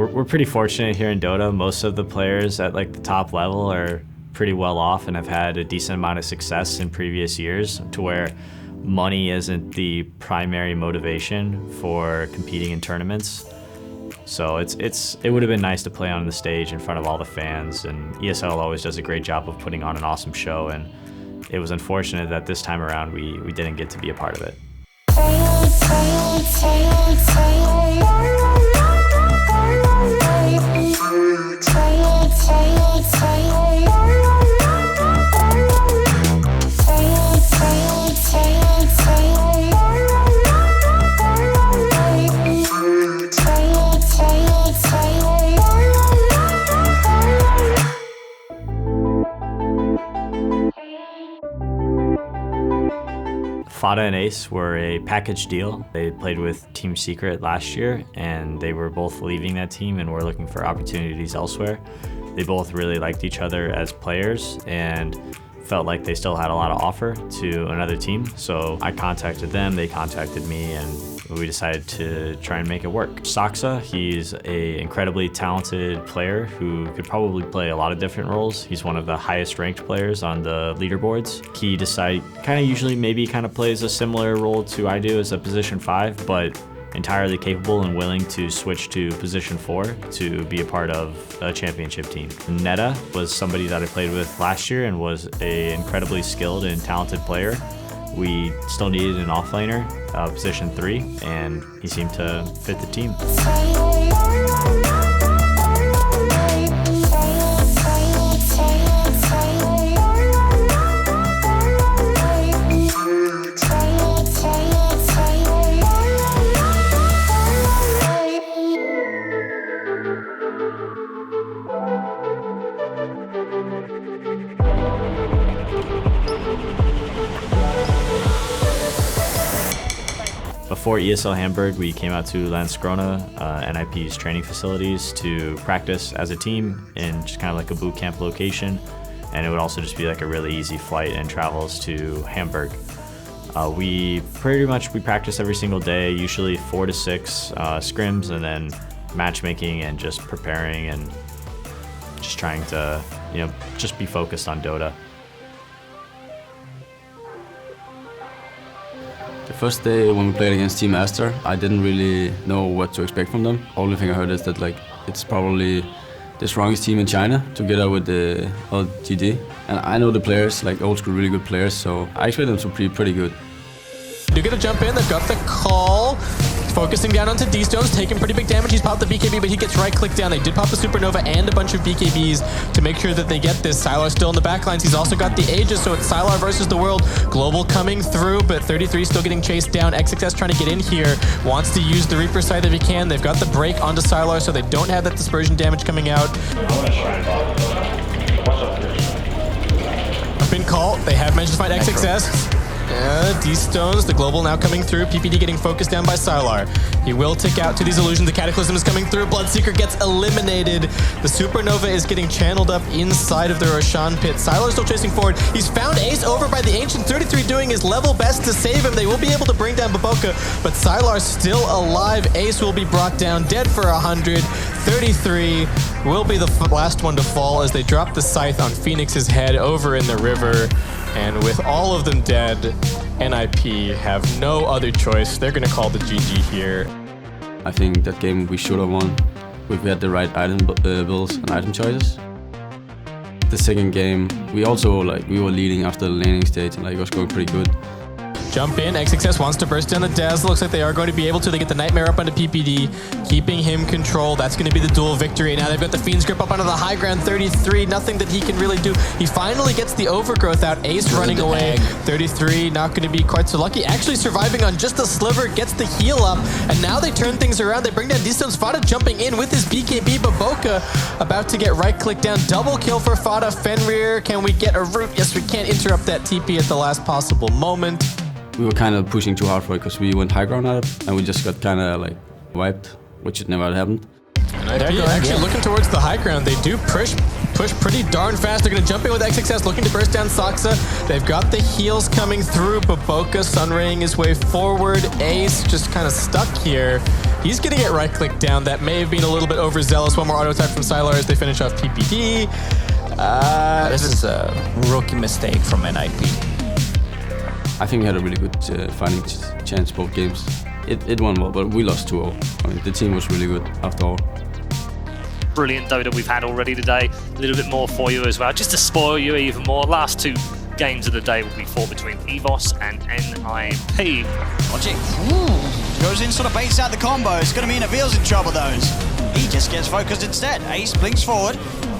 we're pretty fortunate here in Dota. Most of the players at like the top level are pretty well off and have had a decent amount of success in previous years, to where money isn't the primary motivation for competing in tournaments. So it would have been nice to play on the stage in front of all the fans, and ESL always does a great job of putting on an awesome show, and it was unfortunate that this time around we didn't get to be a part of it. Fata and Ace were a package deal. They played with Team Secret last year, and they were both leaving that team and were looking for opportunities elsewhere. They both really liked each other as players and felt like they still had a lot of offer to another team. So I contacted them, they contacted me, and we decided to try and make it work. Saksa, he's an incredibly talented player who could probably play a lot of different roles. He's one of the highest ranked players on the leaderboards. He decided usually plays a similar role to I do as a position 5, but entirely capable and willing to switch to position 4 to be a part of a championship team. Neta was somebody that I played with last year and was an incredibly skilled and talented player. We still needed an offlaner, position 3, and he seemed to fit the team. Before ESL Hamburg, we came out to Landskrona, NiP's training facilities, to practice as a team in just kind of like a boot camp location. And it would also just be like a really easy flight and travels to Hamburg. We practice every single day, usually 4 to 6 scrims, and then matchmaking and just preparing and just trying to, just be focused on Dota. The first day when we played against Team Aster, I didn't really know what to expect from them. Only thing I heard is that it's probably the strongest team in China, together with the LGD. And I know the players, old school, really good players, so I expect them to be pretty good. They're gonna jump in, they've got the call. Focusing down onto D-Stones, taking pretty big damage. He's popped the BKB, but he gets right-clicked down. They did pop the Supernova and a bunch of BKBs to make sure that they get this. Sylar still in the backlines. He's also got the Aegis, so it's Sylar versus the world. Global coming through, but 33 still getting chased down. XXS trying to get in here. Wants to use the Reaper side if he can. They've got the break onto Sylar, so they don't have that dispersion damage coming out. Up in call. They have managed to fight XXS. D-Stones, the global now coming through. PPD getting focused down by Sylar. He will tick out to these illusions. The Cataclysm is coming through. Bloodseeker gets eliminated. The Supernova is getting channeled up inside of the Roshan pit. Sylar still chasing forward. He's found Ace over by the Ancient. 33 doing his level best to save him. They will be able to bring down Baboka, but Sylar's still alive. Ace will be brought down dead for 100. 33 will be the last one to fall as they drop the scythe on Phoenix's head over in the river. And with all of them dead, NiP have no other choice. They're going to call the GG here. I think that game we should have won if we had the right item builds and item choices. The second game, we also we were leading after the laning stage, and it was going pretty good. Jump in, XXS wants to burst down the Dazzle. Looks like they are going to be able to. They get the Nightmare up onto PPD, keeping him controlled. That's going to be the dual victory. Now they've got the Fiend's Grip up onto the high ground. 33, nothing that he can really do. He finally gets the Overgrowth out. Ace running away. 33, not going to be quite so lucky. Actually surviving on just a sliver, gets the heal up. And now they turn things around. They bring down D-Stones. Fata jumping in with his BKB. Baboka about to get right-click down. Double kill for Fata. Fenrir, can we get a root? Yes, we can't interrupt that TP at the last possible moment. We were kind of pushing too hard for it because we went high ground at it, and we just got kind of wiped, which had never happened. NiP actually looking towards the high ground. They do push pretty darn fast. They're going to jump in with XXS, looking to burst down Saksa. They've got the heals coming through. Baboka sunraying his way forward. Ace just kind of stuck here. He's going to get right-clicked down. That may have been a little bit overzealous. One more auto attack from Sylar as they finish off PPD. This is a rookie mistake from NiP. I think we had a really good fighting chance both games. It won well, but we lost 2-0. I mean, the team was really good after all. Brilliant Dota we've had already today. A little bit more for you as well, just to spoil you even more. Last 2 games of the day will be fought between EVOS and NiP. Logic goes in, sort of baits out the combo. It's going to mean Avil's in trouble, though. He just gets focused instead. Ace blinks forward.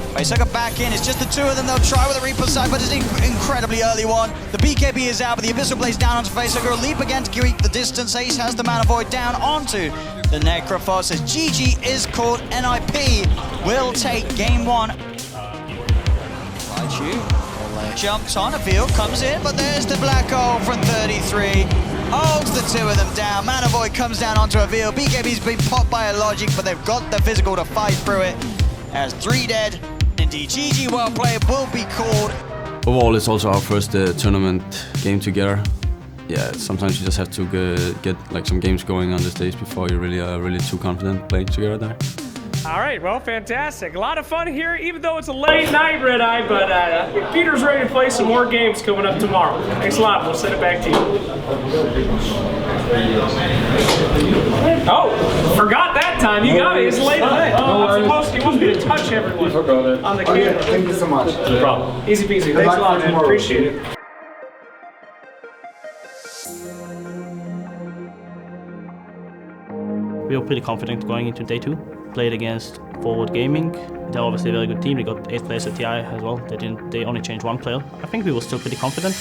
Facesucker back in. It's just the 2 of them. They'll try with a Reaper side, but it's an incredibly early one. The BKB is out, but the Abyssal Blaze down onto Facesucker. A leap again to keep the distance. Ace has the Mana Void down onto the Necrophos as GG is called. NiP will take game 1. Jumps on, Avil comes in, but there's the black hole from 33. Holds the 2 of them down. Mana Void comes down onto Avil. BKB's been popped by a Logic, but they've got the physical to fight through it. As 3 dead. Indeed, GG well played will be called. Overall, it's also our first tournament game together. Yeah, sometimes you just have to get like some games going on the stage before you really are too confident playing together there. All right, well, fantastic. A lot of fun here, even though it's a late night, Red Eye, but I think Peter's ready to play some more games coming up tomorrow. Thanks a lot. We'll send it back to you. Oh, forgot that time. You got me. It's late night. I'm supposed to. You want me to touch everyone on the camera. Thank you so much. No problem. Easy peasy. Thanks a lot, man. Appreciate it. We were pretty confident going into day 2. Played against Forward Gaming. They're obviously a very good team. They got 8 players at TI as well. They only changed 1 player. I think we were still pretty confident.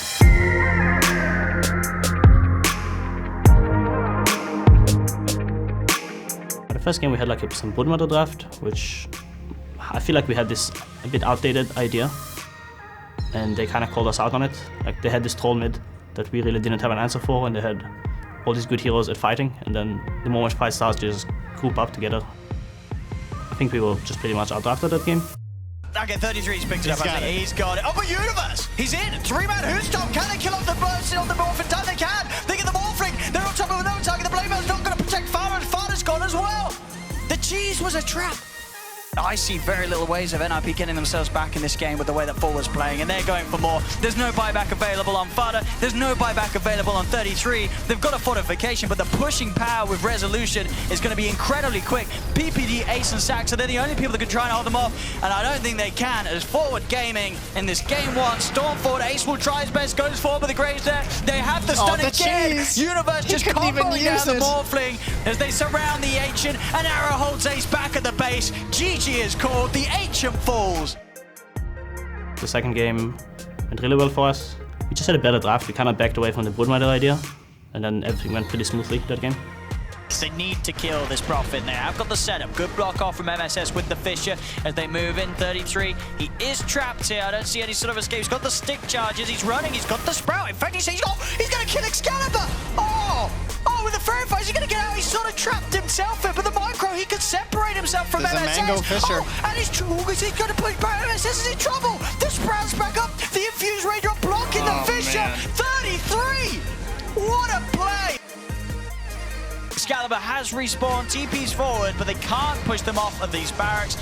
The first game we had like some Broodmother draft, which I feel like we had this a bit outdated idea, and they kind of called us out on it. Like they had this troll mid that we really didn't have an answer for, and they had all these good heroes at fighting, and then the moment fight starts, they just group up together. I think we were just pretty much outdrafted that game. Okay, 33's picked it up. He's got it. Oh, but Universe! He's in! 3-man Hootstop! Can they kill off the burst on the Morphin? Time they can! They get the Morphling! They're on top of another target. The Blame's not going to protect Fata, and Fata's gone as well! The cheese was a trap! I see very little ways of NiP getting themselves back in this game with the way that Forward's playing, and they're going for more. There's no buyback available on Fata. There's no buyback available on 33. They've got a fortification, but the pushing power with Resolution is going to be incredibly quick. PPD, Ace, and Saksa, they're the only people that can try and hold them off, and I don't think they can. As Forward Gaming in this game 1, storm forward. Ace will try his best, goes forward with the Graves there. They have the stun again. Universe just comboing down the Morphling as they surround the Ancient, and Arrow holds Ace back at the base. GG is called. The Ancient falls. The second game went really well for us. We just had a better draft. We kind of backed away from the Broodmother idea, and then everything went pretty smoothly that game. They need to kill this Prophet now. I've got the setup. Good block off from MSS with the Fisher as they move in. 33. He is trapped here. I don't see any sort of escape. He's got the stick charges. He's running. He's got the Sprout. In fact, he's going to kill Excalibur. Oh, with the Fairy Fire, is he going to get out? He's sort of trapped himself in, but the Micro, he can separate himself from MSS. Mango Fisher. And he's going to push back. MSS is in trouble. The Sprout's back up. The Infused Ranger blocking the Fisher. Man. 33. What a play. Excalibur has respawned, TP's forward, but they can't push them off of these barracks.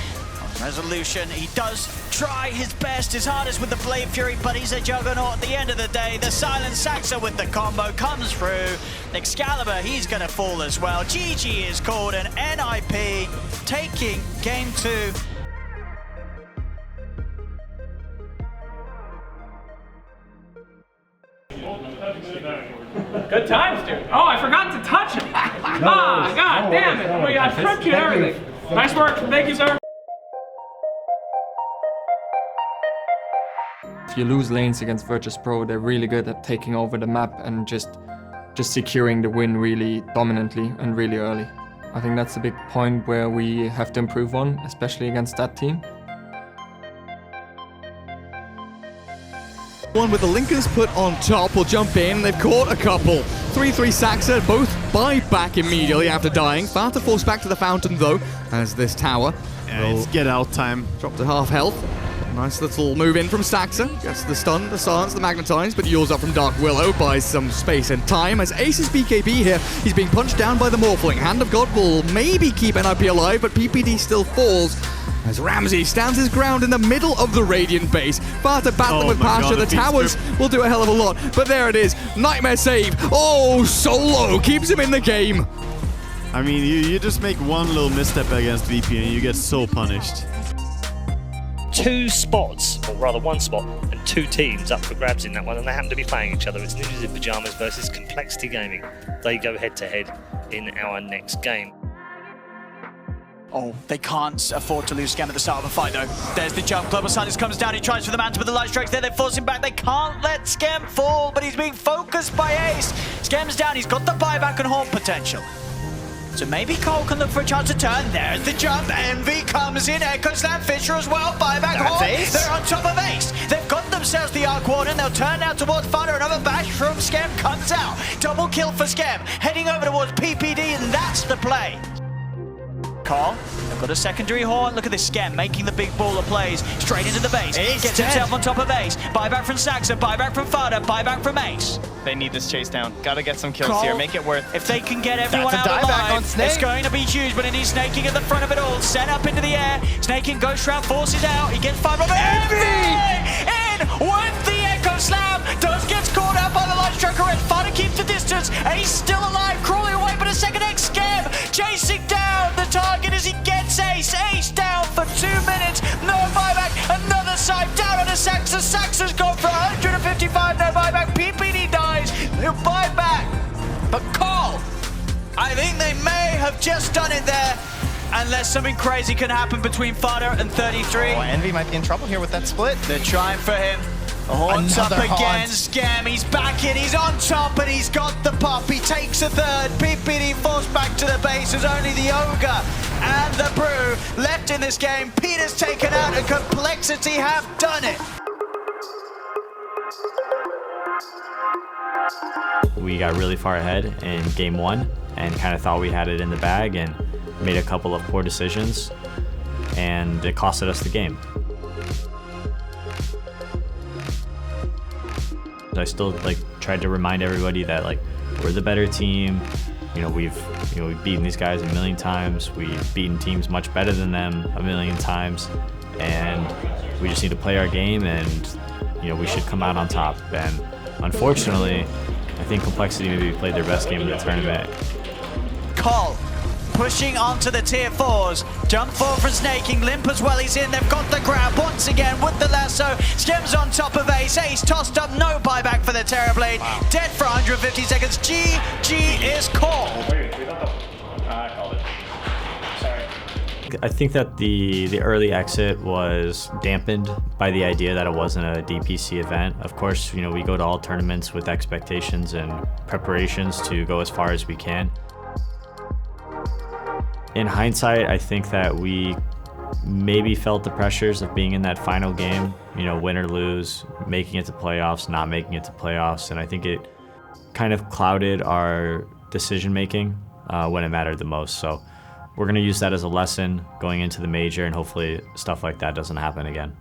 Resolution, he does try his best, his hardest with the Blade Fury, but he's a juggernaut at the end of the day. The Silent Saksa with the combo comes through. Excalibur, he's going to fall as well. GG is called, and NiP taking game 2. Good times, dude. Oh, I forgot to touch him. God damn it. We got tripped you and everything. Nice work. Thank you, sir. If you lose lanes against Virtus.Pro, they're really good at taking over the map and just securing the win really dominantly and really early. I think that's a big point where we have to improve on, especially against that team. One with the Linkers put on top will jump in. They've caught a couple. 3-3 Saksa, both buy back immediately after dying. Fata forced back to the fountain though, as this tower will it's get out time. Drop to half health. Nice little move in from Saksa. Gets the stun, the silence, the magnetize, but Yule's up from Dark Willow, buys some space and time. As Ace's BKB here, he's being punched down by the Morphling. Hand of God will maybe keep NiP alive, but PPD still falls. As Ramsey stands his ground in the middle of the Radiant base. Fata battling with Pasha. The towers will do a hell of a lot. But there it is. Nightmare save. Oh, Solo keeps him in the game. I mean, you just make one little misstep against VP and you get so punished. 2 spots, or rather 1 spot, and 2 teams up for grabs in that one, and they happen to be playing each other. It's Ninjas in Pyjamas versus Complexity Gaming. They go head-to-head in our next game. Oh, they can't afford to lose Scam at the start of the fight, though. There's the jump. Global Silence comes down. He tries for the Manta, but the light strikes there. They force him back. They can't let Scam fall, but he's being focused by Ace. Scam's down. He's got the buyback and haunt potential. So maybe Cole can look for a chance to turn. There's the jump. Envy comes in. Echo Slam Fisher as well. Buyback haunt. They're on top of Ace. They've got themselves the Arc Warden. They'll turn now towards Fata. Another bash from Scam comes out. Double kill for Scam. Heading over towards PPD, and that's the play. Carl, they've got a secondary horn. Look at this Scam making the big ball of plays straight into the base. Gets himself on top of Ace. Buyback from Saksa, buyback from Fata, buyback from Ace. They need this chase down. Gotta get some kills Cole, here. Make it worth. If they can get everyone That's a out dieback on alive, Snake. it's going to be huge, but it needs Snaking at the front of it all. Sent up into the air. Snaking Ghost Shroud forces out. He gets 5 of Envy! In with the Echo Slam. Does gets caught out by the light striker. And Fata keeps the distance. Ace still alive, crawling away, but a second X Scam chasing down the target as he gets Ace. Ace down for 2 minutes. No buyback. Another side down on a Saksa. Saksa's gone for 155. No buyback. PPD dies. He'll buy back. But Cole, I think they may have just done it there. Unless something crazy can happen between Fata and 33. Oh, Envy might be in trouble here with that split. They're trying for him. Haunts up again, Scam, he's back in, he's on top, and he's got the pop. He takes a third. PPD forced back to the base as only the Ogre and the Brew left in this game. Peter's taken out, and Complexity have done it. We got really far ahead in game 1 and kind of thought we had it in the bag and made a couple of poor decisions, and it costed us the game. I still tried to remind everybody that we're the better team. We've beaten these guys a million times. We've beaten teams much better than them a million times, and we just need to play our game, and we should come out on top. And unfortunately, I think Complexity maybe played their best game in the tournament. Cole pushing onto the tier 4s. Jump forward from Snaking. Limp as well, he's in. They've got the grab once again with the lasso. Scam's on top of Ace. Ace tossed up. No buyback for the Terrorblade. Wow. Dead for 150 seconds. GG is called. I called it. Sorry. I think that the early exit was dampened by the idea that it wasn't a DPC event. Of course, we go to all tournaments with expectations and preparations to go as far as we can. In hindsight, I think that we maybe felt the pressures of being in that final game, win or lose, making it to playoffs, not making it to playoffs, and I think it kind of clouded our decision making when it mattered the most. So we're going to use that as a lesson going into the major, and hopefully stuff like that doesn't happen again.